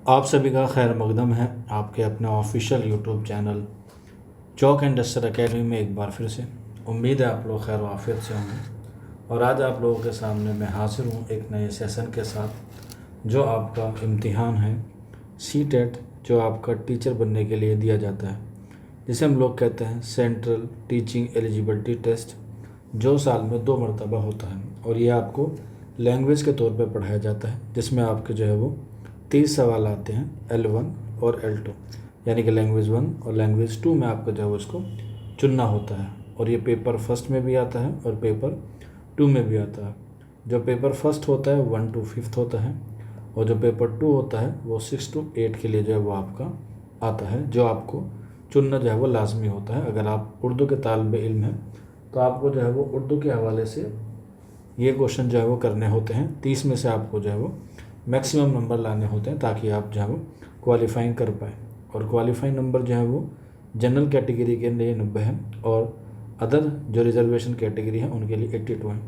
आप सभी का खैर मकदम है आपके अपने official YouTube channel chalk and duster academy में एक बार फिर से। उम्मीद है आप लोग खैर वाफियत से होंगे और आज आप लोगों के सामने मैं हाजिर हूँ एक नए सेशन के साथ जो आपका इम्तिहान है सीटेट, जो आपका टीचर बनने के लिए दिया जाता है, जिसे हम लोग कहते हैं सेंट्रल टीचिंग एलिजिबिलिटी टेस्ट, जो साल में 2 मरतबा होता है। और ये आपको लैंग्वेज के तौर पे पढ़ाया जाता है, जिसमें आपके जो है वो 30 सवाल आते हैं L1 और L2, यानी कि लैंग्वेज 1 और लैंग्वेज 2 में आपको जो है उसको चुनना होता है। और ये पेपर फर्स्ट में भी आता है और पेपर 2 में भी आता है। जो पेपर फर्स्ट होता है 1 to 5 होता है और जो पेपर 2 होता है वो 6 to 8 के लिए जो है वो आपका आता है, जो आपको चुनना जो है वो लाजमी होता है। अगर आप उर्दू के तालिब इल्म हैं तो आपको जो है वो उर्दू के हवाले से ये क्वेश्चन जो है वो करने होते हैं। 30 में से आपको जो है वो मैक्सिमम नंबर लाने होते हैं ताकि आप जो है वो क्वालिफाइंग कर पाएँ। और क्वालिफाइंग नंबर जो है वो जनरल कैटेगरी के लिए 90 है और अदर जो रिजर्वेशन कैटेगरी है उनके लिए 82 है।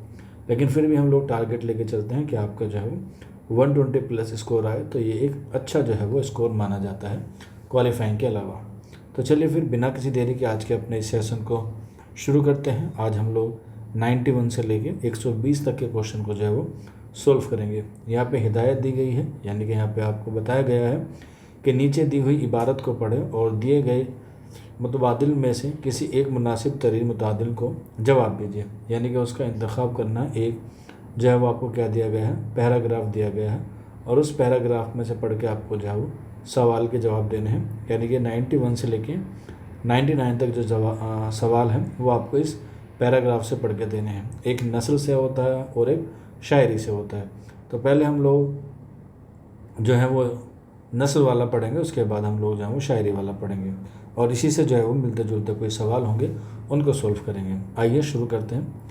लेकिन फिर भी हम लोग टारगेट लेके चलते हैं कि आपका जो है वो 120 प्लस स्कोर आए तो ये एक अच्छा जो है वो स्कोर माना जाता है क्वालिफाइंग के अलावा। तो चलिए फिर बिना किसी देरी के आज के अपने इस सेशन को शुरू करते हैं। आज हम लोग 91 से लेके 120 तक के क्वेश्चन को जो है वो सोल्व करेंगे। यहाँ पे हिदायत दी गई है, यानी कि यहाँ पे आपको बताया गया है कि नीचे दी हुई इबारत को पढ़ें और दिए गए मुतबादिल में से किसी एक मुनासिब तरीन मुतादिल को जवाब दीजिए, यानी कि उसका इंतखाब करना। एक जो है वो आपको क्या दिया गया है, पैराग्राफ दिया गया है और उस पैराग्राफ में से पढ़ के आपको जो है वो सवाल के जवाब देने हैं। यानी कि 91 से लेके 99 तक जो सवाल हैं वो आपको इस पैराग्राफ से पढ़ के देने हैं। एक नस्ल से होता है और एक शायरी से होता है। तो पहले हम लोग जो है वो नस्ल वाला पढ़ेंगे, उसके बाद हम लोग जो है वो शायरी वाला पढ़ेंगे और इसी से जो है वो मिलते जुलते कोई सवाल होंगे उनको सोल्व करेंगे। आइए शुरू करते हैं।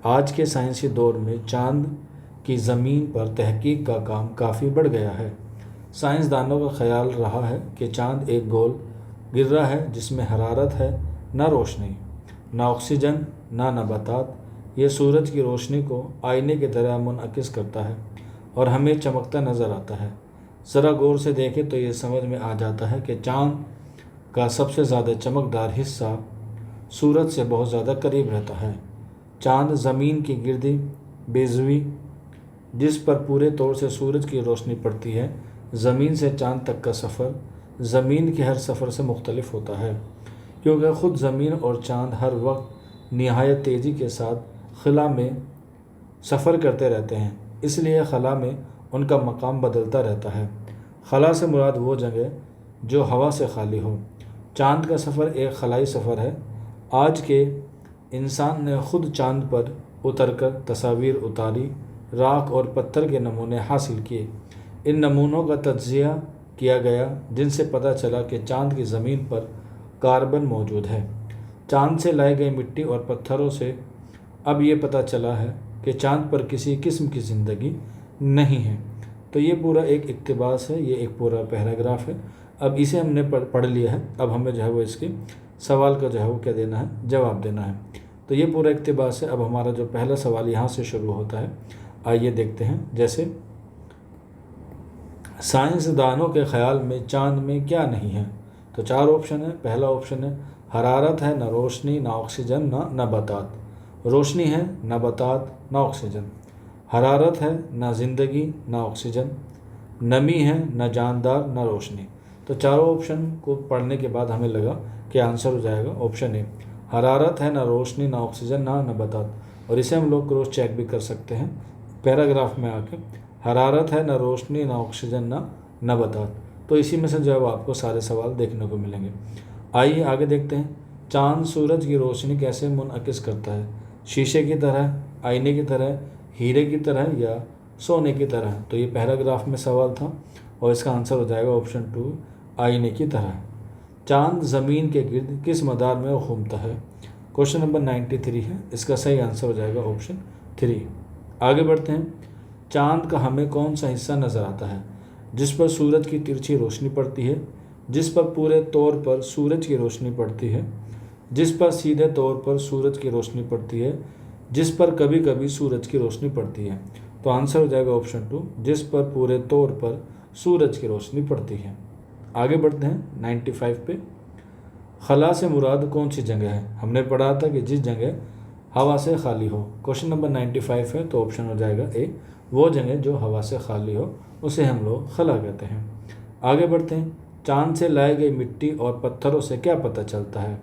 आज के साइंसी दौर में चाँद की ज़मीन पर तहकीक का काम काफ़ी बढ़ गया है। साइंसदानों का ख्याल रहा है कि चाँद एक गोल गिर्रा है जिसमें हरारत है, ना रोशनी, ना ऑक्सीजन, ना नबातात। ये सूरज की रोशनी को आईने की तरह मुनअकिस करता है और हमें चमकता नज़र आता है। ज़रा गौर से देखें तो ये समझ में आ जाता है कि चाँद का सबसे ज़्यादा चमकदार हिस्सा सूरज से बहुत ज़्यादा करीब रहता है। चाँद ज़मीन की गिर्दी बेज़वी जिस पर पूरे तौर से सूरज की रोशनी पड़ती है, ज़मीन से चाँद तक का सफ़र ज़मीन के हर सफ़र से मुख्तलिफ होता है, क्योंकि ख़ुद ज़मीन और चाँद हर वक्त निहायत तेज़ी के साथ खला में सफ़र करते रहते हैं, इसलिए खला में उनका मकाम बदलता रहता है। खला से मुराद वो जगह जो हवा से खाली हो। चाँद का सफ़र एक खलाई सफ़र है। आज के इंसान ने ख़ुद चाँद पर उतरकर तस्वीर उतारी, राख और पत्थर के नमूने हासिल किए। इन नमूनों का तज्ज़िया किया गया जिनसे पता चला कि चाँद की ज़मीन पर कार्बन मौजूद है। चाँद से लाई गई मिट्टी और पत्थरों से अब ये पता चला है कि चाँद पर किसी किस्म की ज़िंदगी नहीं है। तो ये पूरा एक इक़्तिबास है, ये एक पूरा पैराग्राफ है। अब इसे हमने पढ़ लिया है, अब हमें जो है वो इसके सवाल का जो है वो क्या देना है, जवाब देना है। तो ये पूरा इक़्तिबास है। अब हमारा जो पहला सवाल यहाँ से शुरू होता है, आइए देखते हैं। जैसे साइंसदानों के ख़्याल में चाँद में क्या नहीं है, तो 4 ऑप्शन है। पहला ऑप्शन है हरारत है, ना रोशनी, ना ऑक्सीजन, ना नबातात। रोशनी है, नबातात, ना ऑक्सीजन। हरारत है, ना ज़िंदगी, ना ऑक्सीजन। नमी है, ना जानदार, ना रोशनी। तो चारों ऑप्शन को पढ़ने के बाद हमें लगा कि आंसर हो जाएगा ऑप्शन ए, हरारत है, ना रोशनी, ना ऑक्सीजन, ना नबातात। और इसे हम लोग क्रॉस चेक भी कर सकते हैं पैराग्राफ में आके, हरारत है, ना रोशनी, ना ऑक्सीजन, ना नबातात। तो इसी में से जो है वो आपको सारे सवाल देखने को मिलेंगे। आइए आगे देखते हैं। चाँद सूरज की रोशनी कैसे मुनअकिस करता है, शीशे की तरह, आईने की तरह, हीरे की तरह या सोने की तरह। तो ये पैराग्राफ में सवाल था और इसका आंसर हो जाएगा ऑप्शन 2, आईने की तरह। चाँद ज़मीन के गिर्द किस मदार में घूमता है, क्वेश्चन नंबर 93 है। इसका सही आंसर हो जाएगा ऑप्शन 3। आगे बढ़ते हैं। चाँद का हमें कौन सा हिस्सा नज़र आता है जिस पर सूरज की तिरछी रोशनी पड़ती है, जिस पर पूरे तौर पर सूरज की रोशनी पड़ती है, जिस पर सीधे तौर पर सूरज की रोशनी पड़ती है, जिस पर कभी कभी सूरज की रोशनी पड़ती है। तो आंसर हो जाएगा ऑप्शन 2, जिस पर पूरे तौर पर सूरज की रोशनी पड़ती है। आगे बढ़ते हैं 95 पे। खला से मुराद कौन सी जगह है? हमने पढ़ा था कि जिस जगह हवा से खाली हो। क्वेश्चन नंबर 95 है, तो ऑप्शन हो जाएगा ए, वो जगह जो हवा से खाली हो उसे हम लोग खला कहते हैं। आगे बढ़ते हैं। चांद से लाई गई मिट्टी और पत्थरों से क्या पता चलता है?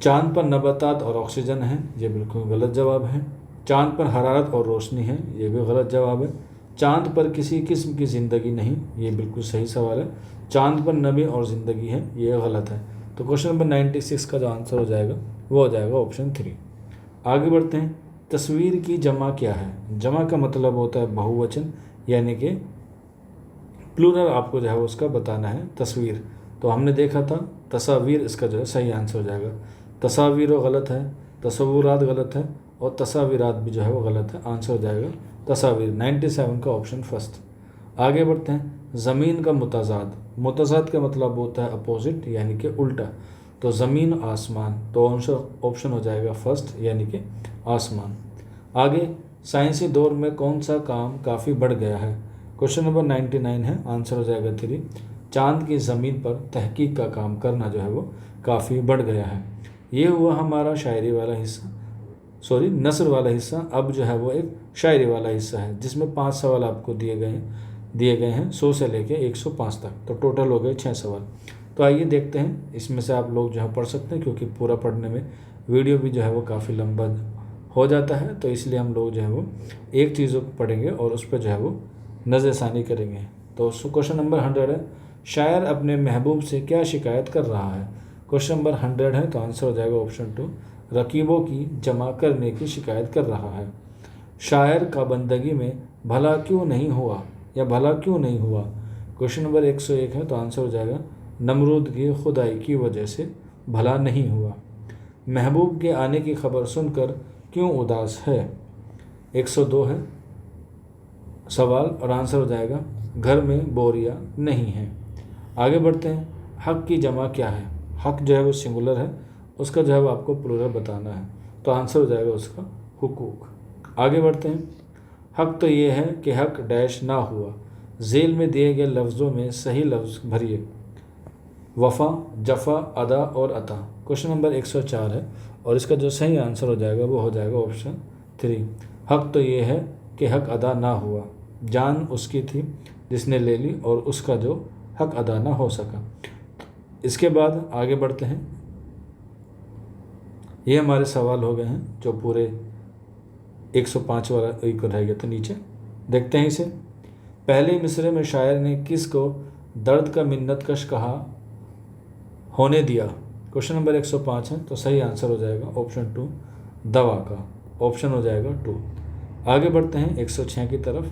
चांद पर नबातात और ऑक्सीजन है, ये बिल्कुल गलत जवाब है। चांद पर हरारत और रोशनी है, ये भी गलत जवाब है। चांद पर किसी किस्म की ज़िंदगी नहीं, ये बिल्कुल सही सवाल है। चांद पर नमी और ज़िंदगी है, ये गलत है। तो क्वेश्चन नंबर 96 का जो आंसर हो जाएगा वो हो जाएगा ऑप्शन 3। आगे बढ़ते हैं। तस्वीर की जमा क्या है? जमा का मतलब होता है बहुवचन, यानी कि प्लूरल आपको जो है उसका बताना है तस्वीर। तो हमने देखा था तस्वीर, इसका जो है सही आंसर हो जाएगा। तस्वीर गलत है, तस्वुरात गलत है और तस्वीरात भी जो है वो गलत है। आंसर हो जाएगा तस्वीर, 97 का ऑप्शन फर्स्ट। आगे बढ़ते हैं। ज़मीन का मुताज़ाद, मुताज़ाद का मतलब होता है अपोजिट, यानी कि उल्टा। तो ज़मीन आसमान, तो ऑप्शन हो जाएगा फर्स्ट, यानी कि आसमान। आगे, साइंसी दौर में कौन सा काम काफ़ी बढ़ गया है? क्वेश्चन नंबर 99 है, आंसर हो जाएगा 3। चांद की ज़मीन पर तहकीक का काम करना जो है वो काफ़ी बढ़ गया है। ये हुआ हमारा शायरी वाला हिस्सा, नस्र वाला हिस्सा। अब जो है वो एक शायरी वाला हिस्सा है, जिसमें 5 सवाल आपको दिए गए हैं 100 से लेके 105 तक। तो टोटल हो गए 6 सवाल। तो आइए देखते हैं, इसमें से आप लोग जो है पढ़ सकते हैं, क्योंकि पूरा पढ़ने में वीडियो भी जो है वो काफ़ी लंबा हो जाता है, तो इसलिए हम लोग जो है वो एक चीज़ों को पढ़ेंगे और उस पर जो है वो नज़रसानी करेंगे। तो क्वेश्चन नंबर 100 है, शायर अपने महबूब से क्या शिकायत कर रहा है? क्वेश्चन नंबर 100 है, तो आंसर हो जाएगा ऑप्शन 2, रकीबों की जमा करने की शिकायत कर रहा है। शायर का बंदगी में भला क्यों नहीं हुआ, या भला क्यों नहीं हुआ? क्वेश्चन नंबर 101 है, तो आंसर हो जाएगा नमरूद की खुदाई की वजह से भला नहीं हुआ। महबूब के आने की खबर सुनकर क्यों उदास है? 102 है सवाल, और आंसर हो जाएगा घर में बोरियां नहीं हैं। आगे बढ़ते हैं। हक की जमा क्या है? हक जो है वो सिंगुलर है, उसका जो है वो आपको प्लूरल बताना है, तो आंसर हो जाएगा उसका हुकूक। आगे बढ़ते हैं। हक तो ये है कि हक डैश ना हुआ। झेल में दिए गए लफ्ज़ों में सही लफ्ज़ भरिए। वफ़ा, जफ़ा, अदा और अता। क्वेश्चन नंबर 104 है, और इसका जो सही आंसर हो जाएगा वो हो जाएगा ऑप्शन 3। हक तो ये है कि हक अदा ना हुआ। जान उसकी थी जिसने ले ली, और उसका जो हक अदा ना हो सका। इसके बाद आगे बढ़ते हैं। ये हमारे सवाल हो गए हैं, जो पूरे 105 वाला एक रह गया था नीचे। देखते हैं इसे। पहले मिसरे में शायर ने किस को दर्द का मिन्नतकश कहा होने दिया? क्वेश्चन नंबर 105 है, तो सही आंसर हो जाएगा ऑप्शन 2, दवा का। ऑप्शन हो जाएगा 2। आगे बढ़ते हैं 106 की तरफ।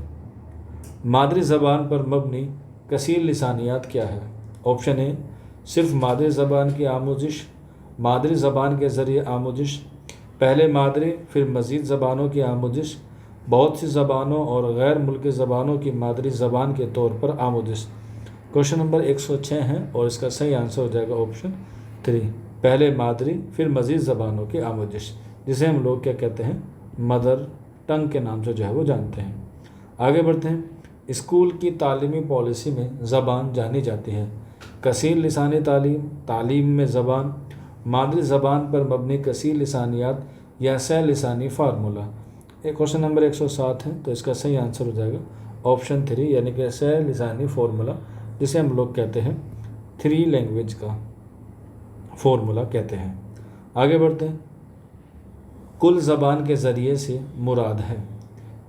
मादरी ज़बान पर मबनी कसीर लिसानियात क्या है? ऑप्शन ए, सिर्फ मादरी ज़बान की आमोजिश, मादरी ज़बान के ज़रिए आमोजिश, पहले मादरी फिर मज़ीद ज़बानों की आमोजिश, बहुत सी ज़बानों और गैर मुल्की ज़बानों की मादरी ज़बान के तौर पर आमोजिश। क्वेश्चन नंबर 106 है, और इसका सही आंसर हो जाएगा ऑप्शन 3, पहले मादरी फिर मज़ीद ज़बानों की आमोजिश, जिसे हम लोग क्या कहते हैं, मदर टंग के नाम से जो है वो जानते हैं। आगे बढ़ते हैं। स्कूल की तालीमी पॉलिसी में ज़बान जानी जाती है। कसीर लिसानी तालीम में ज़बान, मादरी ज़बान पर मबनी कसीर लिसानियात या सह लिसानी फार्मूला। क्वेश्चन नंबर 107 है, तो इसका सही आंसर हो जाएगा ऑप्शन 3, यानी कि सह लिसानी फार्मूला, जिसे हम लोग कहते हैं 3 लैंग्वेज का फार्मूला कहते हैं। आगे बढ़ते हैं। कुल ज़बान के ज़रिए से मुराद है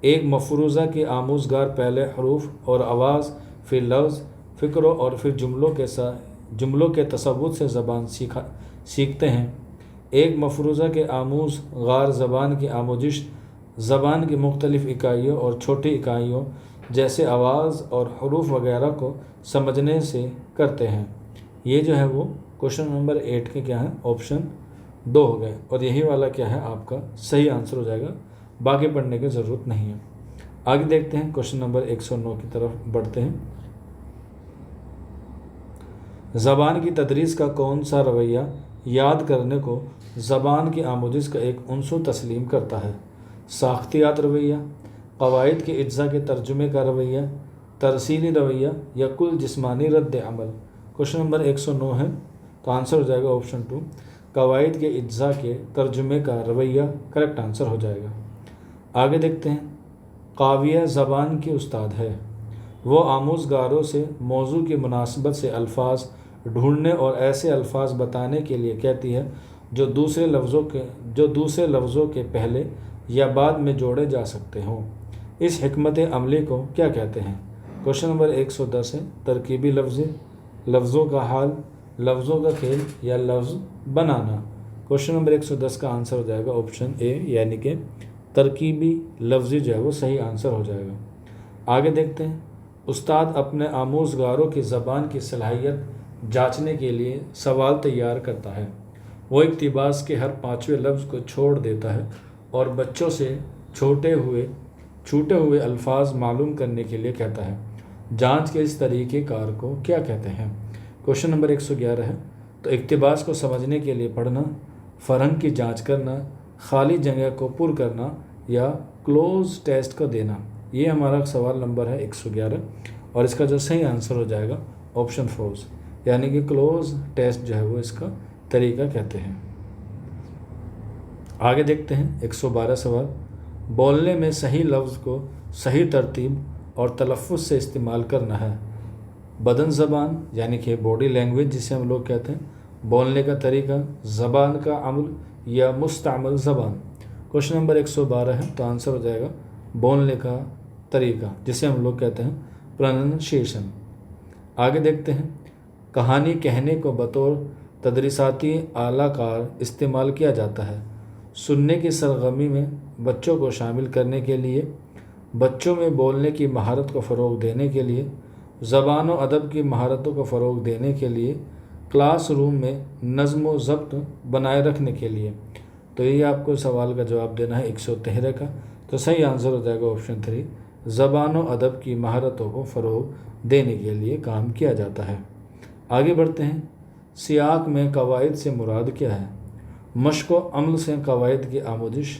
एक मफरूज़ा की आमूज़गार पहले हरूफ और आवाज़, फिर लफ्ज़, फ़िक्रों और फिर जुमलों के तसव्वुत से ज़बान सीखते हैं। एक मफरूज़ा के आमूज़गार ज़बान की आमोजिश ज़बान की मुख्तलिफ़ इकाइयों और छोटी इकाइयों जैसे आवाज़ और हरूफ वगैरह को समझने से करते हैं। ये जो है वो क्वेश्चन नंबर 8 के क्या है, ऑप्शन 2 हो गए, और यही वाला क्या है आपका सही आंसर हो जाएगा, बाकी पढ़ने की ज़रूरत नहीं है। आगे देखते हैं, क्वेश्चन नंबर 109 की तरफ बढ़ते हैं। ज़बान की तदरीस का कौन सा रवैया याद करने को ज़बान की आमोजिश का एक उन्सुर तस्लीम करता है? साख्तियात रवैया, क़वाइद के इज्ज़ा के तर्जुमे का रवैया, तरसीली रवैया या कुल जिस्मानी रद्द अमल। क्वेश्चन नंबर 109 है, तो आंसर हो जाएगा ऑप्शन 2 कवायद के इज्जा के तर्जुमे का रवैया करेक्ट आंसर हो जाएगा। आगे देखते हैं, काविया ज़बान की उस्ताद है। वो आमोज़गारों से मौजू की मुनासिबत से अल्फाज ढूंढने और ऐसे अल्फाज बताने के लिए कहती है जो दूसरे लफ्ज़ों के पहले या बाद में जोड़े जा सकते हों। इस हिकमत अमली को क्या कहते हैं? क्वेश्चन नंबर 110 है, तरकीबी लफ्ज़ों का हाल, लफ्ज़ों का खेल या लफ्ज़ बनाना। क्वेश्चन नंबर 110 का आंसर हो जाएगा ऑप्शन ए, यानी कि तरकीबी लफ्ज़ी जो है वो सही आंसर हो जाएगा। आगे देखते हैं, उस्ताद अपने आमोज़गारों की ज़बान की सलाहियत जांचने के लिए सवाल तैयार करता है। वो इक्तिबास के हर 5वें लफ्ज़ को छोड़ देता है और बच्चों से छूटे हुए अल्फाज मालूम करने के लिए कहता है। जांच के इस तरीक़ेकार को क्या कहते हैं? क्वेश्चन नंबर 111 है, तो इक्तिबास को समझने के लिए पढ़ना, फ़रहंग की जांच करना, खाली जगह को पुर करना या क्लोज टेस्ट को देना। ये हमारा सवाल नंबर है 111 और इसका जो सही आंसर हो जाएगा ऑप्शन 4, यानी कि क्लोज टेस्ट जो है वो इसका तरीका कहते हैं। आगे देखते हैं 112 सवाल, बोलने में सही लफ्ज़ को सही तरतीब और तलफ़्फ़ुज़ से इस्तेमाल करना है। बदन ज़बान यानी कि बॉडी लैंग्वेज जिसे हम लोग कहते हैं, बोलने का तरीका, ज़बान का अमल या मुस्तअमल ज़बान। क्वेश्चन नंबर 112 है, तो आंसर हो जाएगा बोलने का तरीका जिसे हम लोग कहते हैं प्रोनंसिएशन। आगे देखते हैं, कहानी कहने को बतौर तदरीसाती आलाकार इस्तेमाल किया जाता है। सुनने की सरगर्मी में बच्चों को शामिल करने के लिए, बच्चों में बोलने की महारत को फ़रोग़ देने के लिए, ज़बान व अदब की महारतों को फ़रोग़ देने के लिए, क्लास रूम में नज़्म व ज़ब्त बनाए रखने के लिए। तो ये आपको सवाल का जवाब देना है 113 का, तो सही आंसर हो जाएगा ऑप्शन 3, ज़बान व अदब की महारतों को फ़रोग़ देने के लिए काम किया जाता है। आगे बढ़ते हैं, सियाक में कवायद से मुराद क्या है? मश्क व अमल से कवायद की आमोजिश,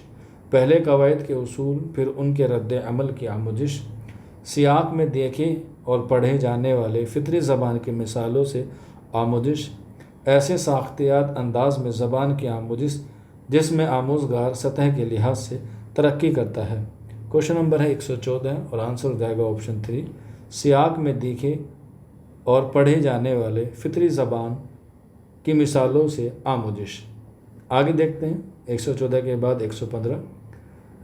पहले कवायद के उसूल फिर उनके रद्द अमल की आमोजिश, सियाक में देखे और पढ़े जाने वाले फ़ितरी ज़बान की मिसालों से आमोजिश, ऐसे साख्तियात अंदाज में ज़बान की आमोजिश जिसमें आमोज़गार सतह के लिहाज से तरक्की करता है। क्वेश्चन नंबर है 114 और आंसर हो जाएगा ऑप्शन 3, सियाक में देखे और पढ़े जाने वाले फ़ितरी ज़बान की मिसालों से आमोजिश। आगे देखते हैं 114 के बाद 115,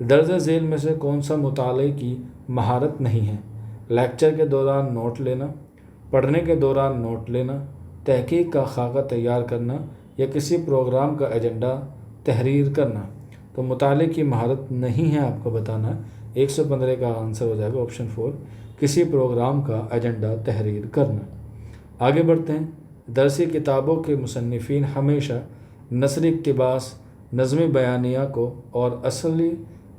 दर्ज झेल में से कौन सा मुताले की महारत नहीं है? लेक्चर के दौरान नोट लेना, पढ़ने के दौरान नोट लेना, तहकीक का खाका तैयार करना या किसी प्रोग्राम का एजेंडा तहरीर करना। तो मुताले की महारत नहीं है आपको बताना। 115 का आंसर हो जाएगा ऑप्शन 4, किसी प्रोग्राम का एजेंडा तहरीर करना। आगे बढ़ते हैं, दरसी किताबों के मुसन्निफ़ीन हमेशा नसरी इक़्तिबास, नज़्म बयानिया को और असली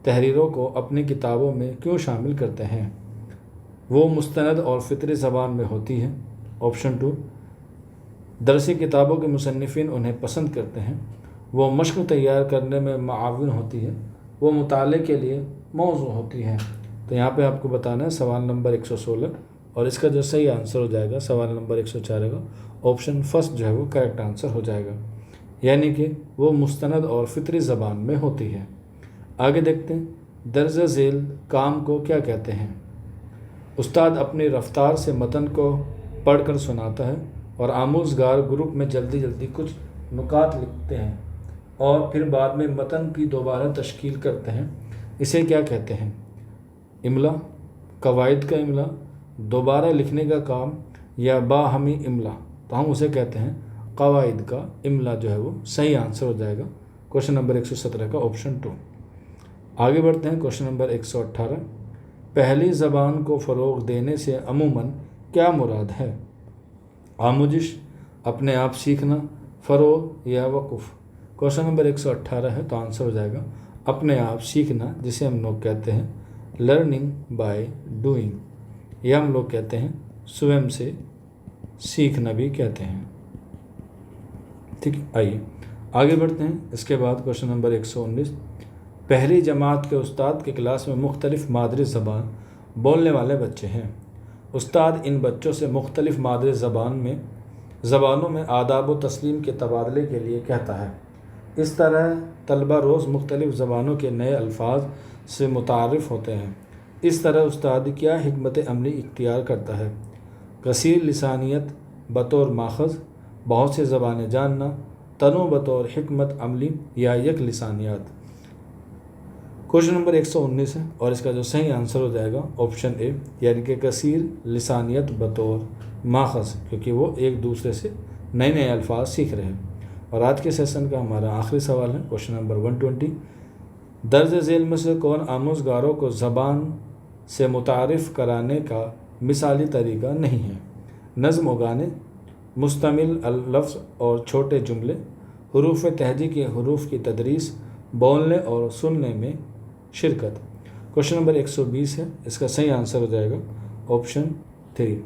तहरीरों को अपनी किताबों में क्यों शामिल करते हैं? वो मुस्तनद और फ़ितरी ज़बान में होती हैं। ऑप्शन 2, दरसी किताबों के मुसन्निफ़ीन उन्हें पसंद करते हैं, वो मश्क तैयार करने में मुआविन होती है, वो मुताले के लिए मौजू होती हैं। तो यहाँ पे आपको बताना है सवाल नंबर 116 और इसका जो सही आंसर हो जाएगा सवाल नंबर 104 का ऑप्शन फर्स्ट जो है वो करेक्ट आंसर हो जाएगा, यानी कि वो मुस्तनद और फ़ितरी ज़बान में होती है। आगे देखते हैं, दर्ज झेल काम को क्या कहते हैं? उस्ताद अपनी रफ्तार से मतन को पढ़कर सुनाता है और आमोज़गार ग्रुप में जल्दी जल्दी कुछ नुकात लिखते हैं और फिर बाद में मतन की दोबारा तश्कील करते हैं। इसे क्या कहते हैं? इमला, कवायद का इमला, दोबारा लिखने का काम या बाहमी इमला। तो हम उसे कहते हैं कवायद का इमला जो है वो सही आंसर हो जाएगा क्वेश्चन नंबर 117 का ऑप्शन 2। आगे बढ़ते हैं क्वेश्चन नंबर 118, पहली ज़बान को फ़रोग़ देने से अमूमन क्या मुराद है? आमोजिश, अपने आप सीखना, फ़रोग़ या वक़ुफ़। क्वेश्चन नंबर 118 है, तो आंसर हो जाएगा अपने आप सीखना, जिसे हम लोग कहते हैं लर्निंग बाय डूइंग, या हम लोग कहते हैं स्वयं से सीखना भी कहते हैं। ठीक है, आइए आगे बढ़ते हैं। इसके बाद क्वेश्चन नंबर 119, पहली जमात के उस्ताद के क्लास में मुख्तलिफ़ मादरी ज़बान बोलने वाले बच्चे हैं। استاد ان بچوں سے مختلف مادری زبانوں میں آداب و تسلیم کے تبادلے کے لیے کہتا ہے۔ اس طرح طلبہ روز مختلف زبانوں کے نئے الفاظ سے متعارف ہوتے ہیں۔ اس طرح استاد کیا حکمت عملی اختیار کرتا ہے؟ کثیر لسانیت بطور ماخذ، بہت سے زبانیں جاننا، تنوع بطور حکمت عملی یا یک لسانیات۔ کوشچن نمبر 119 ہے اور اس کا جو صحیح آنسر ہو جائے گا آپشن اے، یعنی کہ کثیر لسانیت بطور ماخذ، کیونکہ وہ ایک دوسرے سے نئے نئے الفاظ سیکھ رہے ہیں۔ اور آج کے سیشن کا ہمارا آخری سوال ہے کوشچن نمبر 120، درج ذیل میں سے کون آموزگاروں کو زبان سے متعارف کرانے کا مثالی طریقہ نہیں ہے؟ نظم و گانے، مشتمل لفظ اور چھوٹے جملے، حروف تہجی کے حروف کی تدریس، بولنے اور سننے میں شرکت۔ کوشچن نمبر 120 ہے، اس کا صحیح آنسر ہو جائے گا آپشن 3،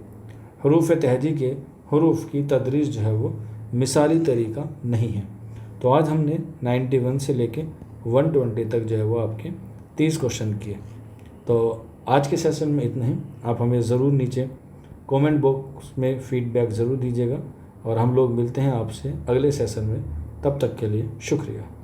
حروف تہجی کے حروف کی تدریس جو ہے وہ مثالی طریقہ نہیں ہے۔ تو آج ہم نے 91 سے لے کے 120 تک جو ہے وہ آپ کے 30 کوشچن کیے۔ تو آج کے سیشن میں اتنا ہی۔ آپ ہمیں ضرور نیچے کومنٹ باکس میں فیڈ بیک ضرور دیجیے گا، اور ہم لوگ ملتے ہیں آپ سے اگلے سیشن میں۔ تب تک کے لیے شکریہ۔